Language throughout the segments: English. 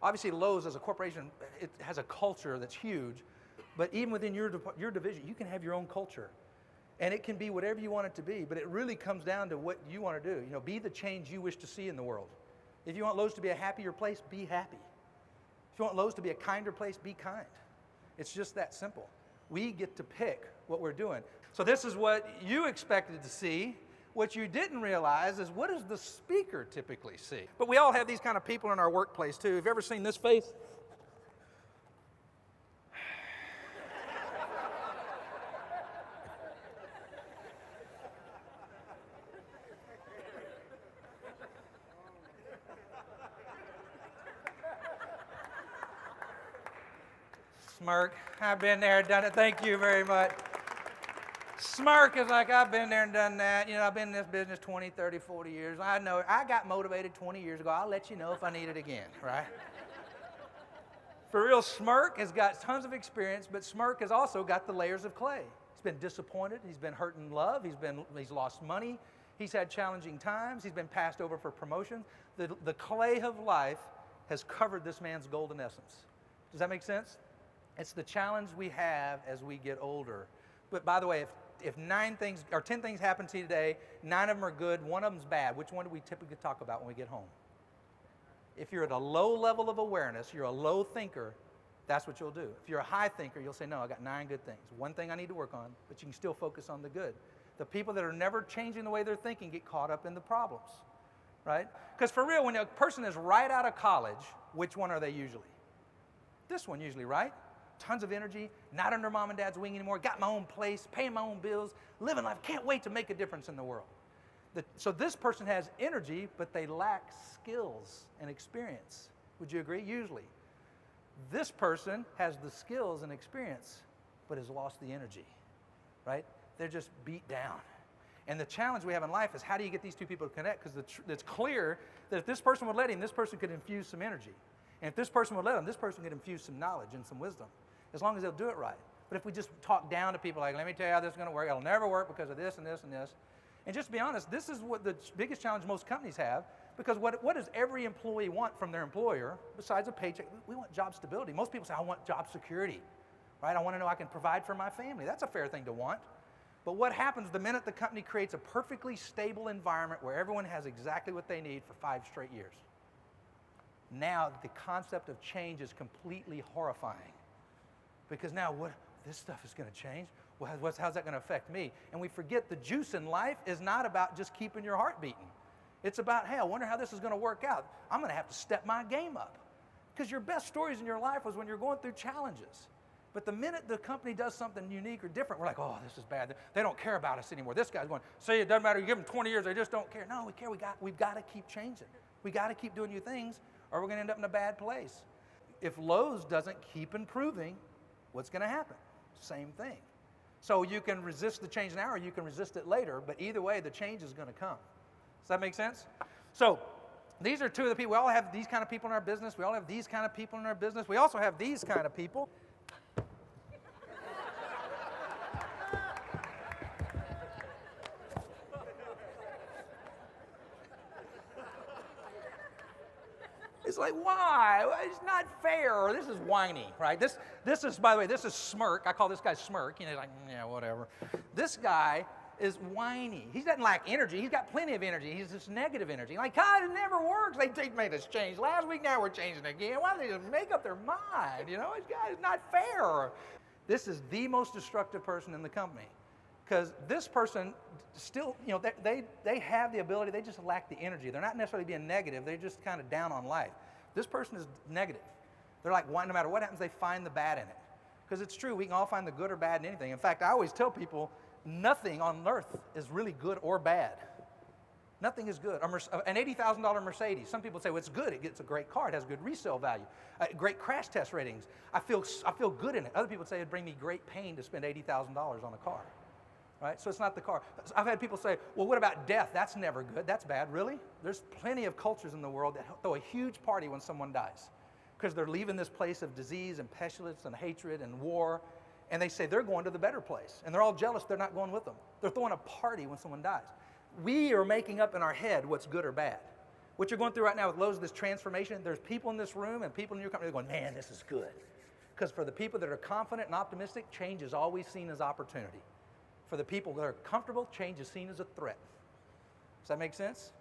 Obviously, Lowe's as a corporation, it has a culture that's huge. But even within your division, you can have your own culture. And it can be whatever you want it to be, but it really comes down to what you want to do. You know, be the change you wish to see in the world. If you want Lowe's to be a happier place, be happy. If you want Lowe's to be a kinder place, be kind. It's just that simple. We get to pick what we're doing. So this is what you expected to see. What you didn't realize is, what does the speaker typically see? But we all have these kind of people in our workplace too. Have you ever seen this face? Smirk. I've been there, done it. Thank you very much. Smirk is like, I've been there and done that. You know, I've been in this business 20, 30, 40 years. I know, I got motivated 20 years ago. I'll let you know if I need it again, right? For real, Smirk has got tons of experience, but Smirk has also got the layers of clay. He's been disappointed. He's been hurt in love. He's lost money. He's had challenging times. He's been passed over for promotion. The clay of life has covered this man's golden essence. Does that make sense? It's the challenge we have as we get older. But by the way, if 9 things or 10 things happen to you today, 9 of them are good, 1 of them's bad, which one do we typically talk about when we get home? If you're at a low level of awareness, you're a low thinker, that's what you'll do. If you're a high thinker, you'll say, no, I got 9 good things. 1 thing I need to work on, but you can still focus on the good. The people that are never changing the way they're thinking get caught up in the problems, right? Because for real, when a person is right out of college, which one are they usually? This one usually, right? Tons of energy, not under mom and dad's wing anymore, got my own place, paying my own bills, living life, can't wait to make a difference in the world. So this person has energy, but they lack skills and experience. Would you agree? Usually. This person has the skills and experience, but has lost the energy, right? They're just beat down. And the challenge we have in life is, how do you get these two people to connect? Because it's clear that if this person would let him, this person could infuse some energy. And if this person would let him, this person could infuse some knowledge and some wisdom, as long as they'll do it right. But if we just talk down to people like, let me tell you how this is going to work, it'll never work because of this and this and this. And just to be honest, this is what the biggest challenge most companies have, because what does every employee want from their employer besides a paycheck? We want job stability. Most people say, I want job security, right? I want to know I can provide for my family. That's a fair thing to want. But what happens the minute the company creates a perfectly stable environment where everyone has exactly what they need for 5 straight years? Now the concept of change is completely horrifying, because now this stuff is going to change? Well, how's that going to affect me? And we forget the juice in life is not about just keeping your heart beating. It's about, hey, I wonder how this is going to work out. I'm going to have to step my game up. Because your best stories in your life was when you're going through challenges. But the minute the company does something unique or different, we're like, oh, this is bad. They don't care about us anymore. This guy's going, see, it doesn't matter. You give them 20 years, they just don't care. No, we care. We've got to keep changing. We got to keep doing new things, or we're going to end up in a bad place. If Lowe's doesn't keep improving, what's going to happen? Same thing. So you can resist the change now, or you can resist it later, but either way, the change is going to come. Does that make sense? So these are 2 of the people. We all have these kind of people in our business. We all have these kind of people in our business. We also have these kind of people. It's like, why? It's not fair. This is whiny, right? This is, by the way, this is Smirk. I call this guy Smirk. You know, like, yeah, whatever. This guy is whiny. He doesn't lack energy. He's got plenty of energy. He's just negative energy. Like, God, it never works. They made us change last week. Now we're changing again. Why don't they just make up their mind? You know, it's not fair. This is the most destructive person in the company, because this person still, you know, they have the ability. They just lack the energy. They're not necessarily being negative. They're just kind of down on life. This person is negative. They're like, no matter what happens, they find the bad in it. Because it's true, we can all find the good or bad in anything. In fact, I always tell people, nothing on earth is really good or bad. Nothing is good. An $80,000 Mercedes, some people say, well, it's good. It's a great car. It has good resale value. Great crash test ratings. I feel good in it. Other people say it'd bring me great pain to spend $80,000 on a car. Right? So it's not the car. I've had people say, well, what about death? That's never good. That's bad. Really? There's plenty of cultures in the world that throw a huge party when someone dies, because they're leaving this place of disease and pestilence and hatred and war, and they say they're going to the better place. And they're all jealous they're not going with them. They're throwing a party when someone dies. We are making up in our head what's good or bad. What you're going through right now with Lowe's, this transformation, there's people in this room and people in your company that are going, man, this is good. Because for the people that are confident and optimistic, change is always seen as opportunity. For the people that are comfortable, change is seen as a threat. Does that make sense?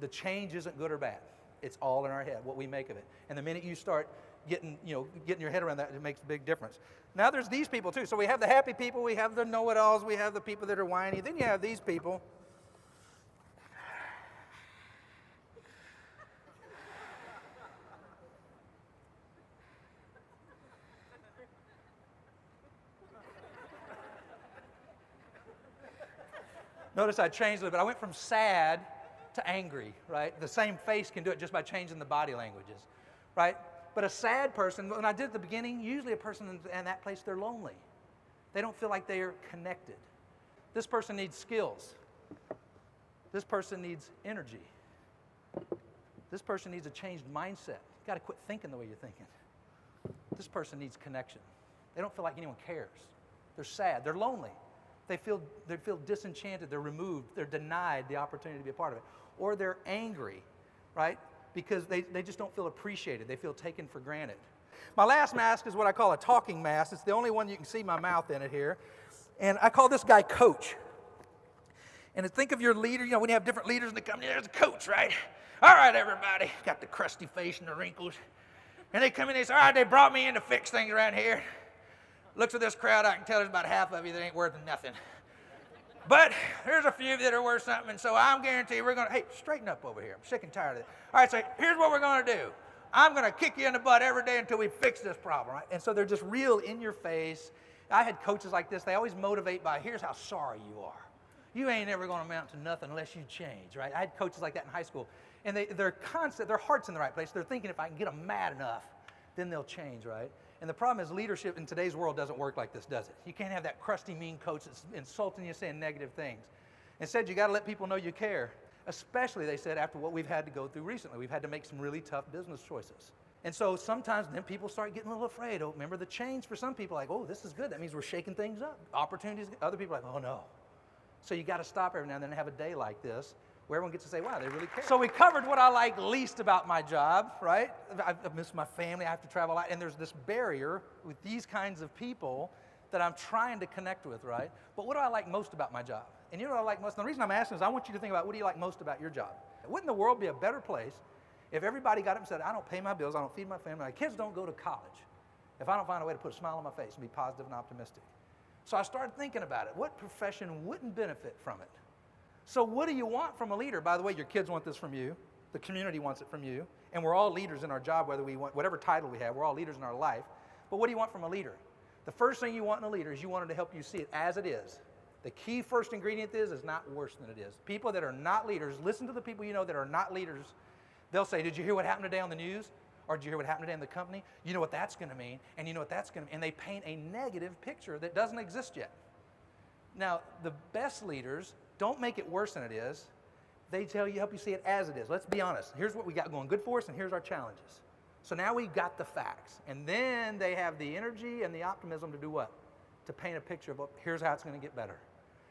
The change isn't good or bad. It's all in our head, what we make of it. And the minute you start getting your head around that, it makes a big difference. Now there's these people too. So we have the happy people, we have the know-it-alls, we have the people that are whiny. Then you have these people. Notice I changed a little bit. I went from sad to angry, right? The same face can do it just by changing the body languages, right? But a sad person, when I did at the beginning, usually a person in that place, they're lonely. They don't feel like they're connected. This person needs skills. This person needs energy. This person needs a changed mindset. You've got to quit thinking the way you're thinking. This person needs connection. They don't feel like anyone cares. They're sad. They're lonely. They feel disenchanted. They're removed. They're denied the opportunity to be a part of it. Or they're angry, right? Because they just don't feel appreciated. They feel taken for granted. My last mask is what I call a talking mask. It's the only one you can see my mouth in it here. And I call this guy Coach. And think of your leader. You know, when you have different leaders in the company, there's a coach, right? All right, everybody. Got the crusty face and the wrinkles. And they come in and they say, all right, they brought me in to fix things around here. Looks at this crowd, I can tell there's about half of you that ain't worth nothing. But there's a few that are worth something, and so I'm guaranteed we're going to, hey, straighten up over here. I'm sick and tired of it. All right, so here's what we're going to do. I'm going to kick you in the butt every day until we fix this problem, right? And so they're just real in your face. I had coaches like this. They always motivate by, here's how sorry you are. You ain't ever going to amount to nothing unless you change, right? I had coaches like that in high school. And they're constant, their heart's in the right place. They're thinking if I can get them mad enough, then they'll change, right? And the problem is leadership in today's world doesn't work like this, does it? You can't have that crusty, mean coach that's insulting you, saying negative things. Instead, you got to let people know you care, especially, they said, after what we've had to go through recently. We've had to make some really tough business choices. And so sometimes then people start getting a little afraid. Oh, remember the change for some people, like, oh, this is good. That means we're shaking things up. Opportunities. Other people are like, oh, no. So you got to stop every now and then and have a day like this where everyone gets to say, wow, they really care. So we covered what I like least about my job, right? I miss my family. I have to travel a lot. And there's this barrier with these kinds of people that I'm trying to connect with, right? But what do I like most about my job? And you know what I like most? And the reason I'm asking is I want you to think about, what do you like most about your job? Wouldn't the world be a better place if everybody got up and said, I don't pay my bills, I don't feed my family, my kids don't go to college, if I don't find a way to put a smile on my face and be positive and optimistic? So I started thinking about it. What profession wouldn't benefit from it? So what do you want from a leader? By the way, your kids want this from you. The community wants it from you. And we're all leaders in our job, whether we want, whatever title we have, we're all leaders in our life. But what do you want from a leader? The first thing you want in a leader is you want them to help you see it as it is. The key first ingredient is not worse than it is. People that are not leaders, listen to the people you know that are not leaders. They'll say, did you hear what happened today on the news? Or did you hear what happened today in the company? You know what that's going to mean, and you know what that's going to mean. And they paint a negative picture that doesn't exist yet. Now, the best leaders don't make it worse than it is. They help you see it as it is. Let's be honest. Here's what we got going good for us, and here's our challenges. So now we've got the facts. And then they have the energy and the optimism to do what? To paint a picture of, here's how it's going to get better.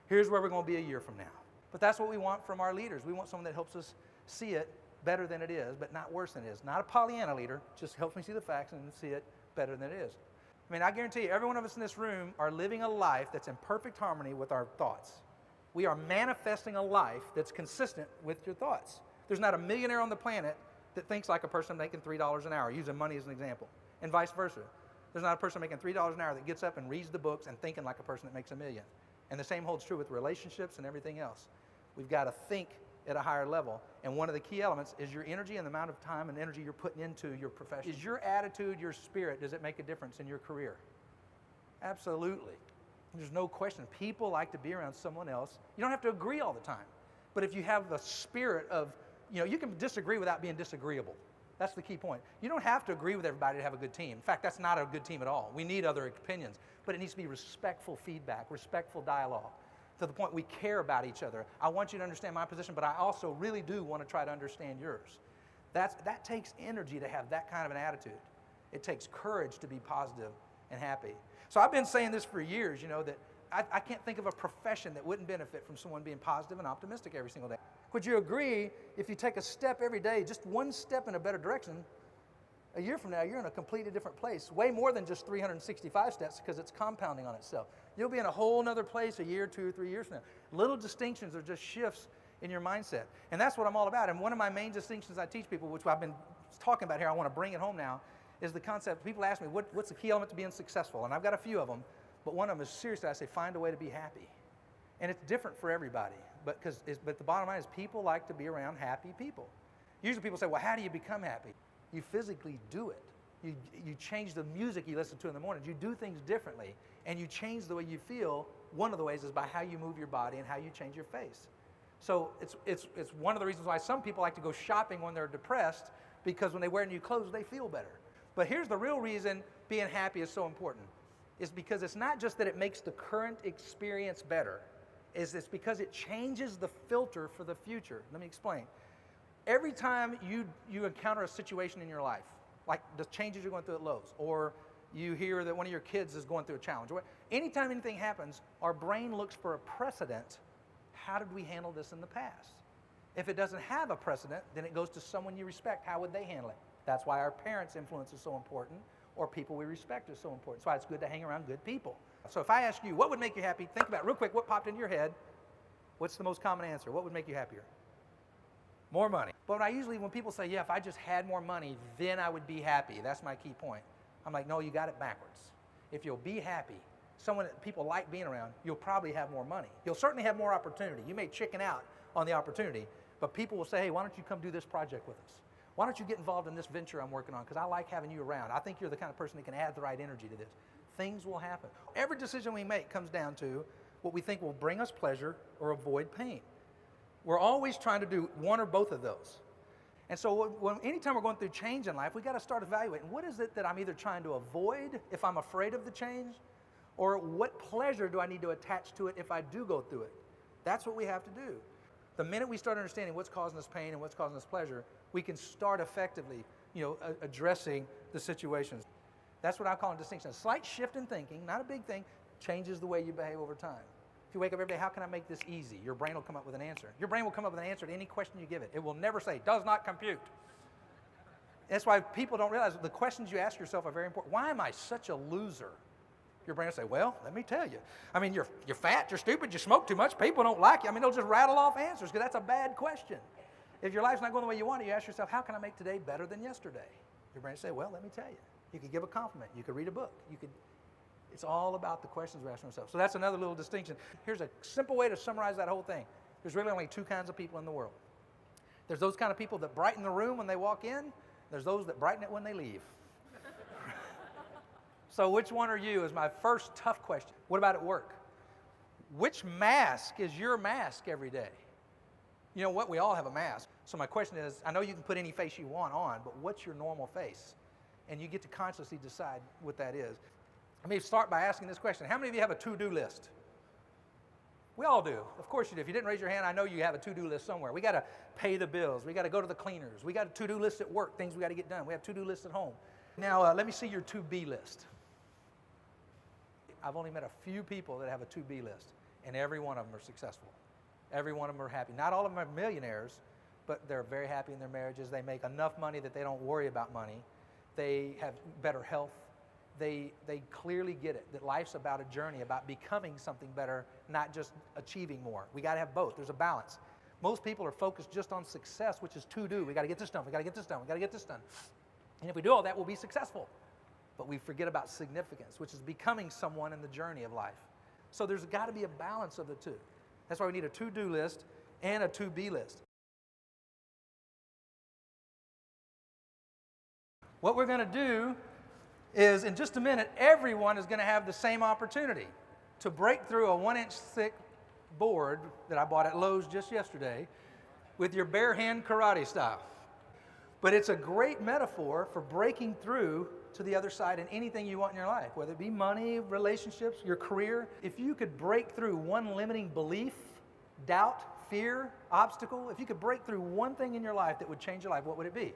Here's where we're going to be a year from now. But that's what we want from our leaders. We want someone that helps us see it better than it is, but not worse than it is. Not a Pollyanna leader, just helps me see the facts and see it better than it is. I mean, I guarantee you, every one of us in this room are living a life that's in perfect harmony with our thoughts. We are manifesting a life that's consistent with your thoughts. There's not a millionaire on the planet that thinks like a person making $3 an hour, using money as an example, and vice versa. There's not a person making $3 an hour that gets up and reads the books and thinking like a person that makes $1 million. And the same holds true with relationships and everything else. We've got to think at a higher level. And one of the key elements is your energy and the amount of time and energy you're putting into your profession. Is your attitude, your spirit, does it make a difference in your career? Absolutely. There's no question. People like to be around someone else. You don't have to agree all the time. But if you have the spirit of, you can disagree without being disagreeable. That's the key point. You don't have to agree with everybody to have a good team. In fact, that's not a good team at all. We need other opinions. But it needs to be respectful feedback, respectful dialogue, to the point we care about each other. I want you to understand my position, but I also really do want to try to understand yours. That takes energy to have that kind of an attitude. It takes courage to be positive and happy. So I've been saying this for years, that I can't think of a profession that wouldn't benefit from someone being positive and optimistic every single day. Would you agree, if you take a step every day, just one step in a better direction, a year from now, you're in a completely different place, way more than just 365 steps, because it's compounding on itself. You'll be in a whole other place a year, 2 or 3 years from now. Little distinctions are just shifts in your mindset. And that's what I'm all about. And one of my main distinctions I teach people, which I've been talking about here, I want to bring it home now, is the concept. People ask me, what's the key element to being successful? And I've got a few of them, but one of them is, seriously, I say, find a way to be happy. And it's different for everybody. But the bottom line is, people like to be around happy people. Usually people say, well, how do you become happy? You physically do it. You change the music you listen to in the morning. You do things differently, and you change the way you feel. One of the ways is by how you move your body and how you change your face. So it's one of the reasons why some people like to go shopping when they're depressed, because when they wear new clothes, they feel better. But here's the real reason being happy is so important. It's because it's not just that it makes the current experience better. It's because it changes the filter for the future. Let me explain. Every time you encounter a situation in your life, like the changes you're going through at Lowe's, or you hear that one of your kids is going through a challenge, or anytime anything happens, our brain looks for a precedent. How did we handle this in the past? If it doesn't have a precedent, then it goes to someone you respect. How would they handle it? That's why our parents' influence is so important, or people we respect is so important. That's why it's good to hang around good people. So if I ask you, what would make you happy? Think about it real quick. What popped into your head? What's the most common answer? What would make you happier? More money. But when people say, yeah, if I just had more money, then I would be happy. That's my key point. I'm like, no, you got it backwards. If you'll be happy, someone that people like being around, you'll probably have more money. You'll certainly have more opportunity. You may chicken out on the opportunity, but people will say, hey, why don't you come do this project with us? Why don't you get involved in this venture I'm working on? Because I like having you around. I think you're the kind of person that can add the right energy to this. Things will happen. Every decision we make comes down to what we think will bring us pleasure or avoid pain. We're always trying to do one or both of those. And so anytime we're going through change in life, we've got to start evaluating, what is it that I'm either trying to avoid if I'm afraid of the change, or what pleasure do I need to attach to it if I do go through it? That's what we have to do. The minute we start understanding what's causing us pain and what's causing us pleasure, we can start effectively, addressing the situations. That's what I call a distinction. A slight shift in thinking, not a big thing, changes the way you behave over time. If you wake up every day, how can I make this easy? Your brain will come up with an answer. Your brain will come up with an answer to any question you give it. It will never say, does not compute. That's why people don't realize the questions you ask yourself are very important. Why am I such a loser? Your brain will say, well, let me tell you. I mean, you're fat, you're stupid, you smoke too much, people don't like you. I mean, they'll just rattle off answers, because that's a bad question. If your life's not going the way you want it, you ask yourself, how can I make today better than yesterday? Your brain will say, well, let me tell you. You could give a compliment. You could read a book. It's all about the questions we're asking ourselves. So that's another little distinction. Here's a simple way to summarize that whole thing. There's really only two kinds of people in the world. There's those kind of people that brighten the room when they walk in. There's those that brighten it when they leave. So which one are you is my first tough question. What about at work? Which mask is your mask every day? You know what? We all have a mask. So my question is, I know you can put any face you want on, but what's your normal face? And you get to consciously decide what that is. Let me start by asking this question. How many of you have a to-do list? We all do. Of course you do. If you didn't raise your hand, I know you have a to-do list somewhere. We got to pay the bills. We got to go to the cleaners. We got a to-do list at work, things we got to get done. We have to-do lists at home. Now, let me see your to-be list. I've only met a few people that have a to-be list, and every one of them are successful. Every one of them are happy. Not all of them are millionaires, but they're very happy in their marriages. They make enough money that they don't worry about money. They have better health. They clearly get it, that life's about a journey, about becoming something better, not just achieving more. We got to have both. There's a balance. Most people are focused just on success, which is to do. We got to get this done. We got to get this done. We got to get this done. And if we do all that, we'll be successful. But we forget about significance, which is becoming someone in the journey of life. So there's got to be a balance of the two. That's why we need a to-do list and a to-be list. What we're going to do is, in just a minute, everyone is going to have the same opportunity to break through a 1-inch thick board that I bought at Lowe's just yesterday with your bare hand karate style. But it's a great metaphor for breaking through to the other side in anything you want in your life, whether it be money, relationships, your career. If you could break through one limiting belief, doubt, fear, obstacle, if you could break through one thing in your life that would change your life, what would it be?